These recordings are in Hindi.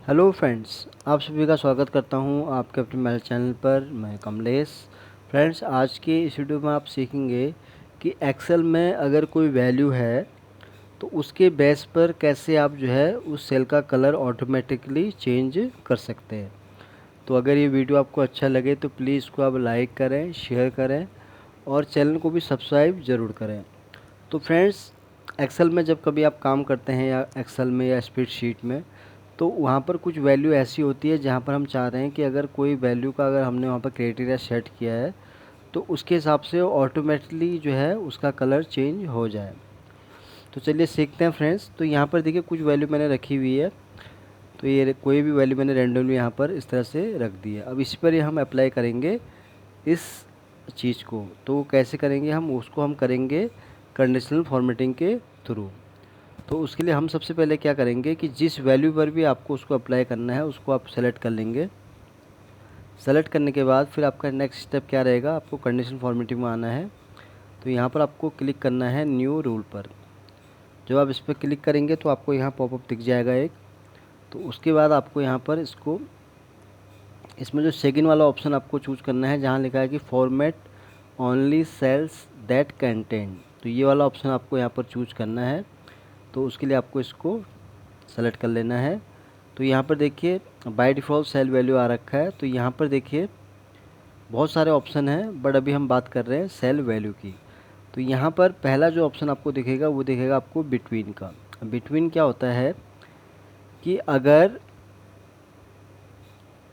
हेलो फ्रेंड्स, आप सभी का स्वागत करता हूं आपके अपने मेरे चैनल पर। मैं कमलेश। फ्रेंड्स, आज के इस वीडियो में आप सीखेंगे कि एक्सेल में अगर कोई वैल्यू है तो उसके बेस पर कैसे आप जो है उस सेल का कलर ऑटोमेटिकली चेंज कर सकते हैं। तो अगर ये वीडियो आपको अच्छा लगे तो प्लीज़ इसको आप लाइक करें, शेयर करें और चैनल को भी सब्सक्राइब ज़रूर करें। तो फ्रेंड्स, एक्सेल में जब कभी आप काम करते हैं या एक्सेल में या स्प्रेडशीट में, तो वहाँ पर कुछ वैल्यू ऐसी होती है जहाँ पर हम चाह रहे हैं कि अगर कोई वैल्यू का अगर हमने वहाँ पर क्राइटेरिया सेट किया है तो उसके हिसाब से ऑटोमेटिकली जो है उसका कलर चेंज हो जाए। तो चलिए सीखते हैं फ्रेंड्स। तो यहाँ पर देखिए कुछ वैल्यू मैंने रखी हुई है। तो ये कोई भी वैल्यू मैंने रैंडमली यहाँ पर इस तरह से रख दी है। अब इस पर ही हम अप्लाई करेंगे इस चीज़ को। तो कैसे करेंगे हम उसको, हम करेंगे कंडीशनल फॉर्मेटिंग के थ्रू। तो उसके लिए हम सबसे पहले क्या करेंगे कि जिस वैल्यू पर भी आपको उसको अप्लाई करना है उसको आप सेलेक्ट कर लेंगे। सेलेक्ट करने के बाद फिर आपका नेक्स्ट स्टेप क्या रहेगा, आपको कंडीशन फॉर्मेटिंग में आना है। तो यहाँ पर आपको क्लिक करना है न्यू रूल पर। जब आप इस पर क्लिक करेंगे तो आपको यहाँ पॉपअप दिख जाएगा एक। तो उसके बाद आपको यहाँ पर इसमें जो सेकंड वाला ऑप्शन आपको चूज करना है जहाँ लिखा है कि format only cells that content. तो ये वाला ऑप्शन आपको यहाँ पर चूज करना है। तो उसके लिए आपको इसको सेलेक्ट कर लेना है। तो यहाँ पर देखिए बाय डिफ़ॉल्ट सेल वैल्यू आ रखा है। तो यहाँ पर देखिए बहुत सारे ऑप्शन हैं, बट अभी हम बात कर रहे हैं सेल वैल्यू की। तो यहाँ पर पहला जो ऑप्शन आपको दिखेगा वो दिखेगा आपको बिटवीन का। बिटवीन क्या होता है कि अगर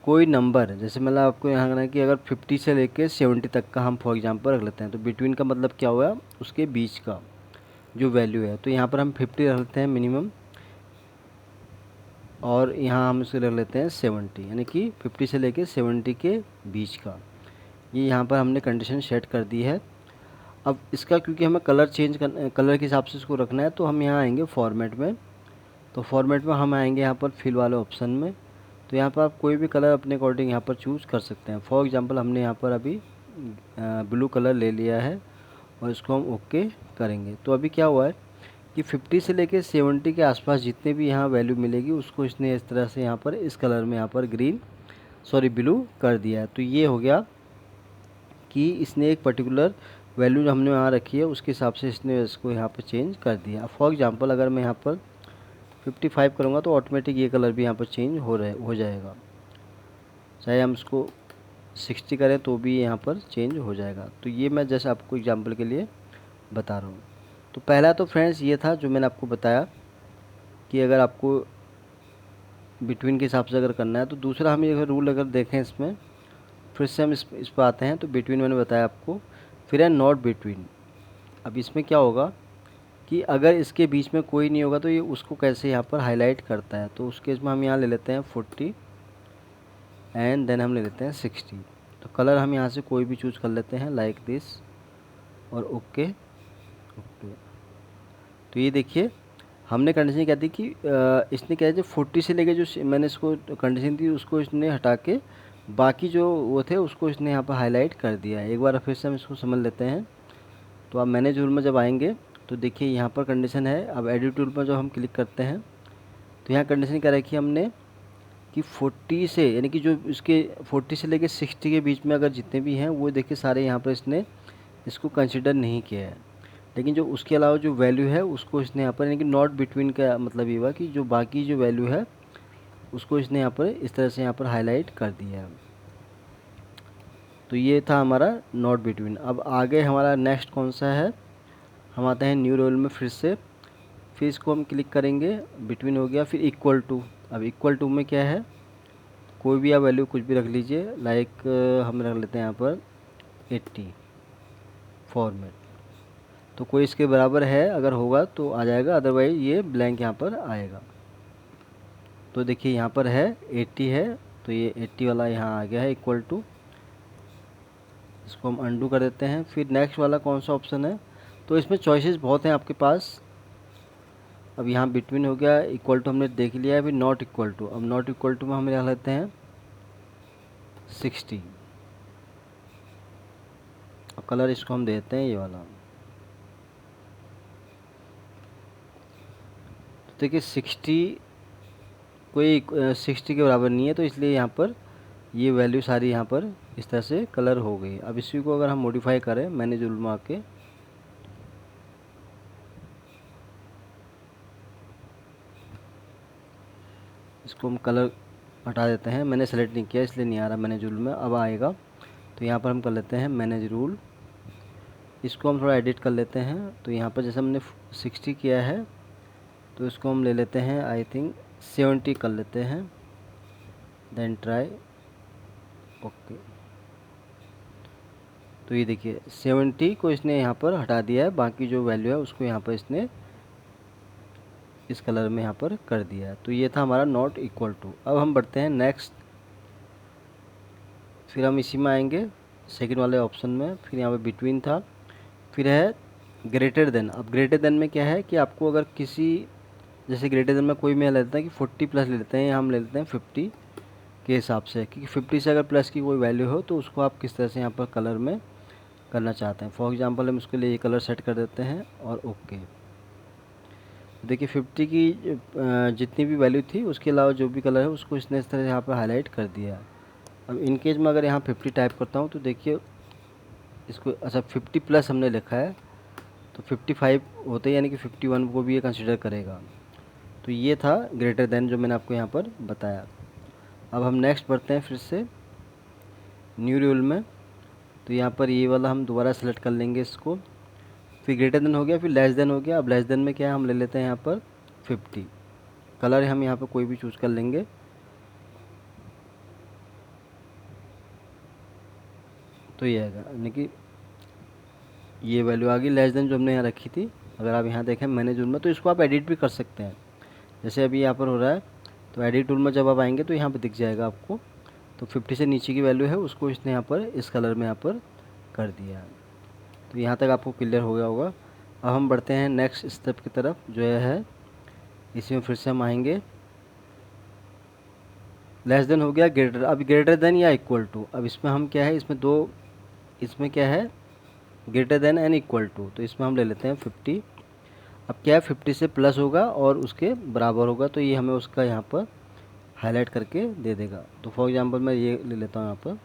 कोई नंबर, जैसे मतलब आपको यहाँ करना है कि अगर 50 से लेके 70 तक का हम फॉर एग्जांपल रख लेते हैं, तो बिटवीन का मतलब क्या हुआ, उसके बीच का जो वैल्यू है। तो यहाँ पर हम 50 रख लेते हैं मिनिमम, और यहाँ हम इसे रख लेते हैं 70, यानी कि 50 से लेके 70 के बीच का। ये यहाँ पर हमने कंडीशन सेट कर दी है। अब इसका क्योंकि हमें कलर चेंज कर, कलर के हिसाब से इसको रखना है, तो हम यहाँ आएंगे फॉर्मेट में। तो फॉर्मेट में हम आएंगे यहाँ पर फिल वाले ऑप्शन में। तो यहाँ पर आप कोई भी कलर अपने अकॉर्डिंग यहाँ पर चूज़ कर सकते हैं। फॉर एग्जांपल हमने यहाँ पर अभी ब्लू कलर ले लिया है और इसको हम ओके करेंगे। तो अभी क्या हुआ है कि 50 से लेके 70 के आसपास जितने भी यहाँ वैल्यू मिलेगी उसको इसने इस तरह से यहाँ पर इस कलर में यहाँ पर ब्लू कर दिया है। तो ये हो गया कि इसने एक पर्टिकुलर वैल्यू जो हमने यहाँ रखी है उसके हिसाब से इसने इसको यहाँ पर चेंज कर दिया। फॉर एग्जांपल अगर मैं यहाँ पर 55 करूँगा तो ऑटोमेटिक ये कलर भी यहाँ पर चेंज हो जाएगा। चाहे हम इसको 60 करें तो भी यहाँ पर चेंज हो जाएगा। तो ये मैं जैसे आपको एग्जांपल के लिए बता रहा हूँ। तो पहला तो फ्रेंड्स ये था जो मैंने आपको बताया कि अगर आपको बिटवीन के हिसाब से अगर करना है। तो दूसरा हम ये रूल अगर देखें इसमें, फिर से हम इस पर आते हैं। तो बिटवीन मैंने बताया आपको, फिर है नॉट बिटवीन। अब इसमें क्या होगा कि अगर इसके बीच में कोई नहीं होगा तो ये उसको कैसे यहाँ पर हाईलाइट करता है। तो उस केस में हम यहाँ ले लेते हैं 40 एंड देन हम ले लेते हैं 60। तो कलर हम यहाँ से कोई भी चूज़ कर लेते हैं लाइक दिस और ओके ओके। तो ये देखिए हमने कंडीशन क्या दी कि इसने क्या है, जो 40 से लेके जो मैंने इसको कंडीशन दी उसको इसने हटा के बाकी जो वो थे उसको इसने यहाँ पर हाईलाइट कर दिया है। एक बार फिर से हम इसको समझ लेते हैं। तो आप मैनेज रूल में जब आएंगे तो देखिए यहाँ पर कंडीशन है। अब एडिट टूल पर जो हम क्लिक करते हैं तो यहाँ कंडीशन क्या रखी है हमने कि 40 से, यानी कि जो इसके 40 से लेके 60 के बीच में अगर जितने भी हैं वो देखिए सारे यहाँ पर इसने इसको कंसिडर नहीं किया है। लेकिन जो उसके अलावा जो वैल्यू है उसको इसने यहाँ पर, यानी कि नॉट बिटवीन का मतलब ये हुआ कि जो बाकी जो वैल्यू है उसको इसने यहाँ पर इस तरह से यहाँ पर हाईलाइट कर दिया है। तो ये था हमारा नॉट बिटवीन। अब आगे हमारा नेक्स्ट कौन सा है, हम आते हैं न्यू रोल में फिर से। फिर इसको हम क्लिक करेंगे, बिटवीन हो गया, फिर इक्वल टू। अब इक्वल टू में क्या है, कोई भी आप वैल्यू कुछ भी रख लीजिए, लाइक हम रख लेते हैं यहाँ पर 80 फॉर्मेट। तो कोई इसके बराबर है अगर होगा तो आ जाएगा, अदरवाइज ये ब्लैंक यहाँ पर आएगा। तो देखिए यहाँ पर है 80 है, तो ये 80 वाला यहाँ आ गया है इक्वल टू। इसको हम अंडू कर देते हैं। फिर नेक्स्ट वाला कौन सा ऑप्शन है, तो इसमें चॉइसेस बहुत हैं आपके पास। अब यहाँ बिटवीन हो गया, इक्वल टू हमने देख लिया है। अभी नॉट इक्वल टू, अब नॉट इक्वल टू में हम रख लेते हैं 60। और कलर इसको हम देते हैं ये वाला। तो देखिए 60 कोई 60 के बराबर नहीं है, तो इसलिए यहाँ पर ये वैल्यू सारी यहाँ पर इस तरह से कलर हो गई। अब इसी को अगर हम मॉडिफाई करें मैनेज रूल में आके, इसको हम कलर हटा देते हैं। मैंने सेलेक्ट नहीं किया इसलिए नहीं आ रहा मैनेज रूल में, अब आएगा। तो यहाँ पर हम कर लेते हैं मैनेज रूल, इसको हम थोड़ा एडिट कर लेते हैं। तो यहाँ पर जैसे हमने 60 किया है तो इसको हम ले लेते हैं, आई थिंक 70 कर लेते हैं, देन ट्राई ओके। तो ये देखिए 70 को इसने यहाँ पर हटा दिया है, बाकी जो वैल्यू है उसको यहाँ पर इसने इस कलर में यहाँ पर कर दिया है। तो ये था हमारा नॉट इक्वल टू। अब हम बढ़ते हैं नेक्स्ट, फिर हम इसी में आएंगे सेकंड वाले ऑप्शन में, फिर यहाँ पे बिटवीन था, फिर है ग्रेटर देन। अब ग्रेटर देन में क्या है कि आपको अगर किसी, जैसे ग्रेटर देन में कोई में ले लेता है कि 40 प्लस ले लेते हैं, हम ले लेते हैं 50 के हिसाब से, क्योंकि 50 से अगर प्लस की कोई वैल्यू हो तो उसको आप किस तरह से यहाँ पर कलर में करना चाहते हैं। फॉर एग्जांपल हम उसके लिए ये कलर सेट कर देते हैं और ओके। देखिए 50 की जितनी भी वैल्यू थी उसके अलावा जो भी कलर है उसको इसने इस तरह से यहाँ पर हाईलाइट कर दिया है। अब इन केस में अगर यहाँ 50 टाइप करता हूँ तो देखिए इसको, अच्छा 50 प्लस हमने लिखा है तो 55 होते यानी कि 51 को भी ये कंसिडर करेगा। तो ये था ग्रेटर देन जो मैंने आपको यहाँ पर बताया। अब हम नेक्स्ट बढ़ते हैं फिर से न्यू रूल में। तो यहाँ पर ये वाला हम दोबारा सेलेक्ट कर लेंगे इसको, फिर ग्रेटर देन हो गया, फिर लेस देन हो गया। अब लेस देन में क्या है, हम ले लेते हैं यहाँ पर 50, कलर हम यहाँ पर कोई भी चूज़ कर लेंगे। तो ये आएगा, यानी कि ये वैल्यू आ गई लेस देन जो हमने यहाँ रखी थी। अगर आप यहाँ देखें मैनेज रूल में, तो इसको आप एडिट भी कर सकते हैं। जैसे अभी यहाँ पर हो रहा है, तो एडिट टूल में जब आप आएंगे तो यहाँ पर दिख जाएगा आपको। तो 50 से नीचे की वैल्यू है उसको इसने यहाँ पर इस कलर में यहाँ पर कर दिया है। तो यहाँ तक आपको क्लियर हो गया होगा। अब हम बढ़ते हैं नेक्स्ट स्टेप की तरफ, जो है इसमें फिर से हम आएंगे। लेस देन हो गया, ग्रेटर, अब ग्रेटर देन या इक्वल टू। अब इसमें हम क्या है, इसमें दो, इसमें क्या है greater than and equal to, तो इसमें हम ले लेते हैं 50। अब क्या है 50 से प्लस होगा और उसके बराबर होगा, तो ये हमें उसका यहाँ पर हाईलाइट करके दे देगा। तो फॉर एग्जांपल मैं ये ले लेता हूँ यहाँ पर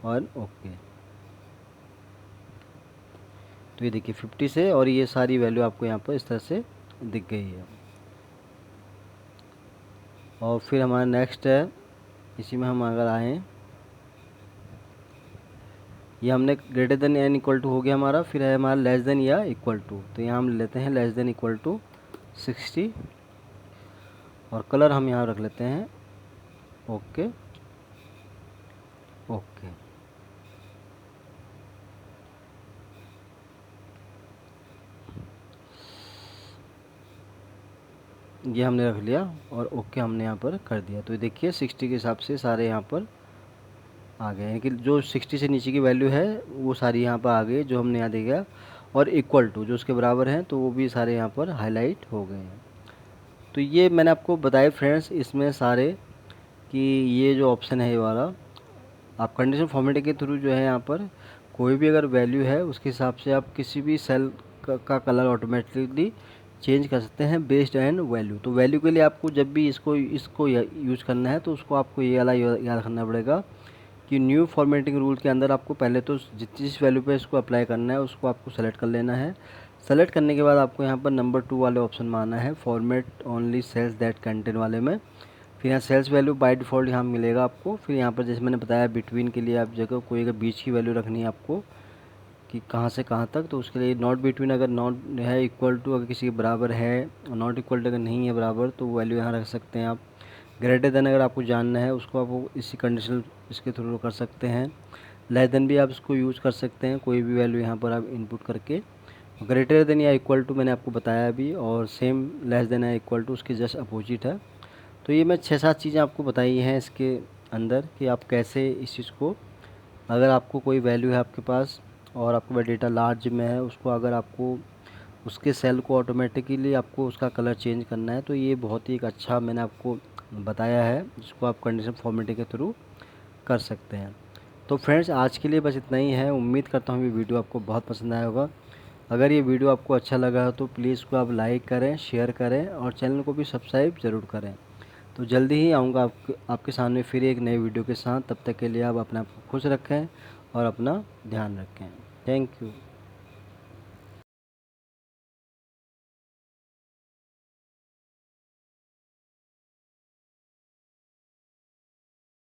और ओके। तो ये देखिए 50 से, और ये सारी वैल्यू आपको यहाँ पर इस तरह से दिख गई है। और फिर हमारा नेक्स्ट है, इसी में हम अगर आएँ, ये हमने greater than and equal to हो गया हमारा, फिर है हमारा लेस देन या इक्वल टू। तो यहाँ हम लेते हैं लेस देन इक्वल टू 60 और कलर हम यहाँ रख लेते हैं ओके ओके। ये हमने रख लिया और ओके हमने यहाँ पर कर दिया। तो देखिए 60 के हिसाब से सारे यहाँ पर आ गए, यानी कि जो 60 से नीचे की वैल्यू है वो सारी यहाँ पर आ गई जो हमने यहाँ देखा, और इक्वल टू जो उसके बराबर हैं तो वो भी सारे यहाँ पर हाईलाइट हो गए हैं। तो ये मैंने आपको बताया फ्रेंड्स, इसमें सारे कि ये जो ऑप्शन है ये वाला, आप कंडीशन फॉर्मेटिंग के थ्रू जो है यहाँ पर कोई भी अगर वैल्यू है उसके हिसाब से आप किसी भी सेल का कलर ऑटोमेटिकली चेंज कर सकते हैं बेस्ड एंड वैल्यू। तो वैल्यू के लिए आपको जब भी इसको यूज़ करना है तो उसको आपको ये वाला याद रखना पड़ेगा कि न्यू फॉर्मेटिंग रूल के अंदर आपको पहले तो जिस वैल्यू पे इसको अप्लाई करना है उसको आपको सेलेक्ट कर लेना है। सेलेक्ट करने के बाद आपको यहाँ पर नंबर 2 वाले ऑप्शन में आना है, format only cells that contain वाले में। फिर यहाँ सेल्स वैल्यू बाय डिफ़ॉल्ट यहाँ मिलेगा आपको। फिर यहाँ पर जैसे मैंने बताया बिटवीन के लिए आप जगह कोई अगर बीच की वैल्यू रखनी है आपको कि कहाँ से कहाँ तक, तो उसके लिए नॉट बिटवीन अगर नॉट है, इक्वल टू अगर किसी के बराबर है, नॉट इक्वल टू अगर नहीं है बराबर तो वैल्यू यहाँ रख सकते हैं आप। ग्रेटर देन अगर आपको जानना है उसको आप इसी कंडीशनल इसके थ्रू कर सकते हैं। लेस देन भी आप इसको यूज़ कर सकते हैं, कोई भी वैल्यू यहाँ पर आप इनपुट करके। ग्रेटर देन या इक्वल टू मैंने आपको बताया अभी, और सेम लेस देन या इक्वल टू उसके जस्ट अपोजिट है। तो ये मैं 6-7 चीज़ें आपको बताई हैं इसके अंदर कि आप कैसे इस चीज़ को, अगर आपको कोई वैल्यू है आपके पास और आपको डेटा लार्ज में है, उसको अगर आपको उसके सेल को ऑटोमेटिकली आपको उसका कलर चेंज करना है, तो ये बहुत ही एक अच्छा मैंने आपको बताया है जिसको आप कंडीशन फॉर्मेटिंग के थ्रू कर सकते हैं। तो फ्रेंड्स आज के लिए बस इतना ही है। उम्मीद करता हूँ ये वीडियो आपको बहुत पसंद आया होगा। अगर ये वीडियो आपको अच्छा लगा हो तो प्लीज़ इसको आप लाइक करें, शेयर करें और चैनल को भी सब्सक्राइब ज़रूर करें। तो जल्दी ही आऊँगा आपके सामने फिर एक नई वीडियो के साथ। तब तक के लिए आप अपने आप को खुश रखें और अपना ध्यान रखें। Thank you.